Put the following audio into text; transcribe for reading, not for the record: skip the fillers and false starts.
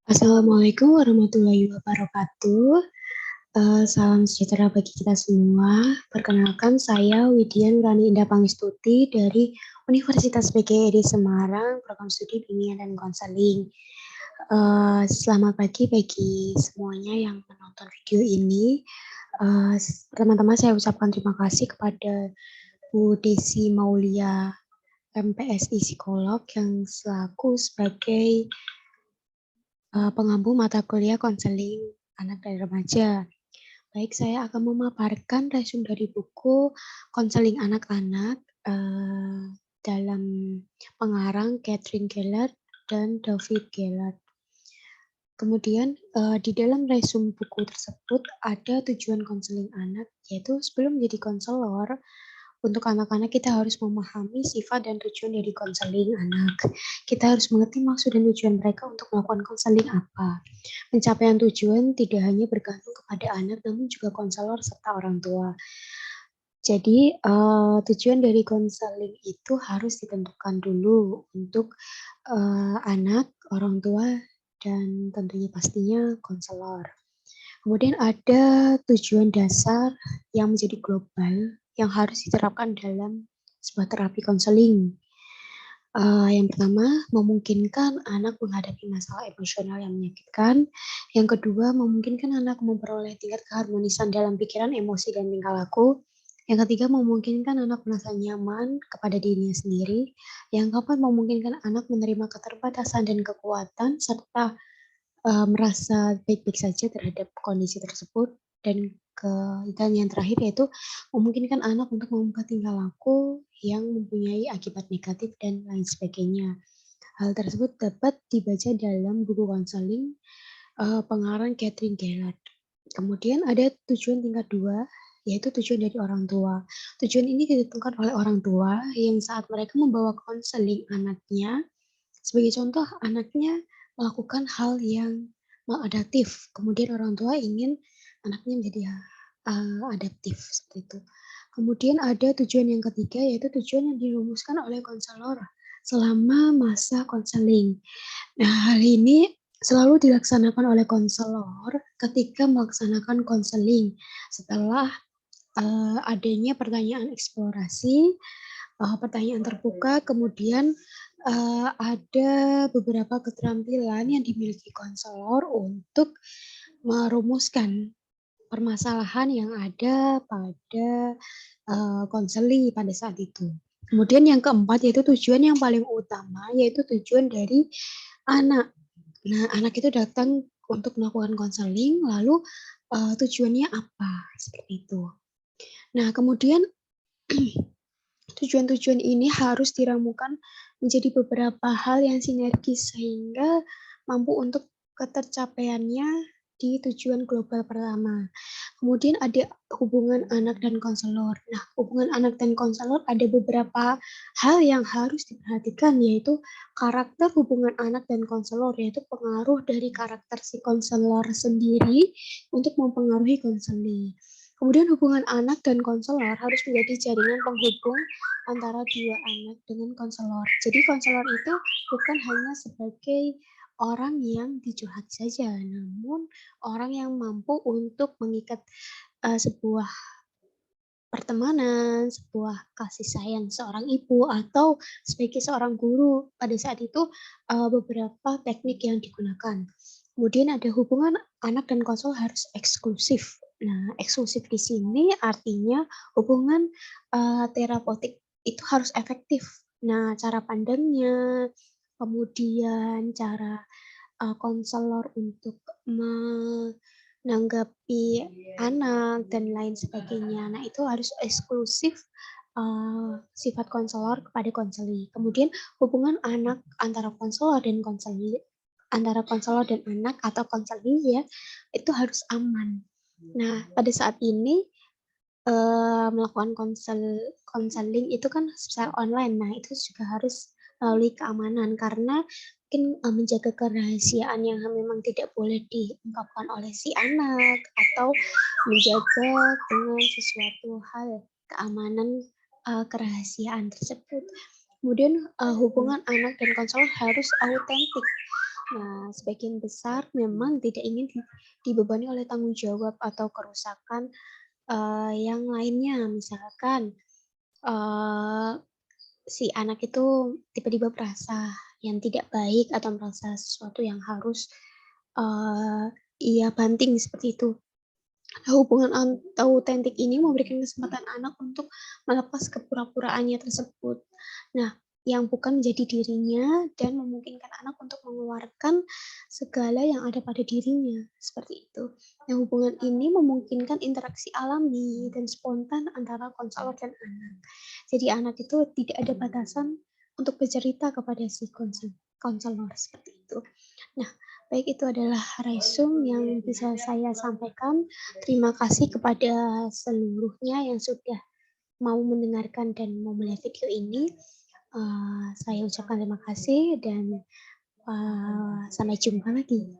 Assalamualaikum warahmatullahi wabarakatuh. Salam sejahtera bagi kita semua. Perkenalkan saya Widya Nurani Indah Pangestuti dari Universitas PGRI Semarang, Program Studi Bimbingan dan Konseling. Selamat pagi bagi semuanya yang menonton video ini. Teman-teman, saya ucapkan terima kasih kepada Bu Desi Maulia, MPSI Psikolog, yang selaku sebagai pengampu mata kuliah konseling anak dan remaja. Baik, saya akan memaparkan resume dari buku konseling anak-anak dalam pengarang Catherine Gellert dan David Gellert. Kemudian di dalam resume buku tersebut ada tujuan konseling anak, yaitu sebelum menjadi konselor, untuk anak-anak kita harus memahami sifat dan tujuan dari konseling anak. Kita harus mengerti maksud dan tujuan mereka untuk melakukan konseling apa. Pencapaian tujuan tidak hanya bergantung kepada anak, namun juga konselor serta orang tua. Jadi tujuan dari konseling itu harus ditentukan dulu untuk anak, orang tua, dan tentunya pastinya konselor. Kemudian ada tujuan dasar yang menjadi global yang harus diterapkan dalam sebuah terapi konseling. Yang pertama, memungkinkan anak menghadapi masalah emosional yang menyakitkan. Yang kedua, memungkinkan anak memperoleh tingkat keharmonisan dalam pikiran, emosi, dan tingkah laku. Yang ketiga, memungkinkan anak merasa nyaman kepada dirinya sendiri. Yang keempat, memungkinkan anak menerima keterbatasan dan kekuatan, serta merasa baik-baik saja terhadap kondisi tersebut. Dan yang terakhir yaitu memungkinkan anak untuk mengubah tingkah laku yang mempunyai akibat negatif dan lain sebagainya. Hal tersebut dapat dibaca dalam buku konseling pengarang Catherine Gellert. Kemudian ada tujuan tingkat 2, yaitu tujuan dari orang tua. Tujuan ini ditentukan oleh orang tua yang saat mereka membawa konseling anaknya. Sebagai contoh, anaknya melakukan hal yang maladaptif, kemudian orang tua ingin anaknya menjadi adaptif seperti itu. Kemudian ada tujuan yang ketiga, yaitu tujuan yang dirumuskan oleh konselor selama masa konseling. Nah, hal ini selalu dilaksanakan oleh konselor ketika melaksanakan konseling setelah adanya pertanyaan eksplorasi, pertanyaan terbuka, kemudian ada beberapa keterampilan yang dimiliki konselor untuk merumuskan permasalahan yang ada pada konseli pada saat itu. Kemudian yang keempat yaitu tujuan yang paling utama, yaitu tujuan dari anak. Nah, anak itu datang untuk melakukan konseling, lalu tujuannya apa? Seperti itu. Nah, kemudian tujuan-tujuan ini harus diramukan menjadi beberapa hal yang sinergis sehingga mampu untuk ketercapaiannya di tujuan global pertama. Kemudian ada hubungan anak dan konselor. Nah, hubungan anak dan konselor ada beberapa hal yang harus diperhatikan, yaitu karakter hubungan anak dan konselor, yaitu pengaruh dari karakter si konselor sendiri untuk mempengaruhi konseling. Kemudian hubungan anak dan konselor harus menjadi jaringan penghubung antara dua anak dengan konselor. Jadi konselor itu bukan hanya sebagai orang yang dicurhat saja, namun orang yang mampu untuk mengikat sebuah pertemanan, sebuah kasih sayang seorang ibu atau sebagai seorang guru. Pada saat itu beberapa teknik yang digunakan. Kemudian ada hubungan anak dan konselor harus eksklusif. Nah, eksklusif di sini artinya hubungan terapeutik itu harus efektif. Nah, cara pandangnya, kemudian cara konselor untuk menanggapi anak dan lain sebagainya. Nah, itu harus eksklusif sifat konselor kepada konseli. Kemudian hubungan anak antara konselor dan konseli, antara konselor dan anak atau konseli ya, itu harus aman. Nah, pada saat ini melakukan konseling itu kan secara online. Nah, itu juga harus melalui keamanan karena mungkin menjaga kerahasiaan yang memang tidak boleh diungkapkan oleh si anak atau menjaga dengan sesuatu hal keamanan kerahasiaan tersebut. Kemudian hubungan anak dan konselor harus autentik. Nah, sebagian besar memang tidak ingin dibebani oleh tanggung jawab atau kerusakan, yang lainnya. Misalkan, eee, si anak itu tiba-tiba merasa yang tidak baik atau merasa sesuatu yang harus, eee, ia banting seperti itu. Nah, hubungan autentik ini memberikan kesempatan anak untuk melepas kepura-puraannya tersebut. Nah, yang bukan menjadi dirinya dan memungkinkan anak untuk mengeluarkan segala yang ada pada dirinya, seperti itu. Nah, hubungan ini memungkinkan interaksi alami dan spontan antara konselor dan anak. Jadi anak itu tidak ada batasan untuk bercerita kepada si konselor, seperti itu. Nah, baik itu adalah resume yang bisa saya sampaikan. Terima kasih kepada seluruhnya yang sudah mau mendengarkan dan mau melihat video ini. Saya ucapkan terima kasih dan, sampai jumpa lagi.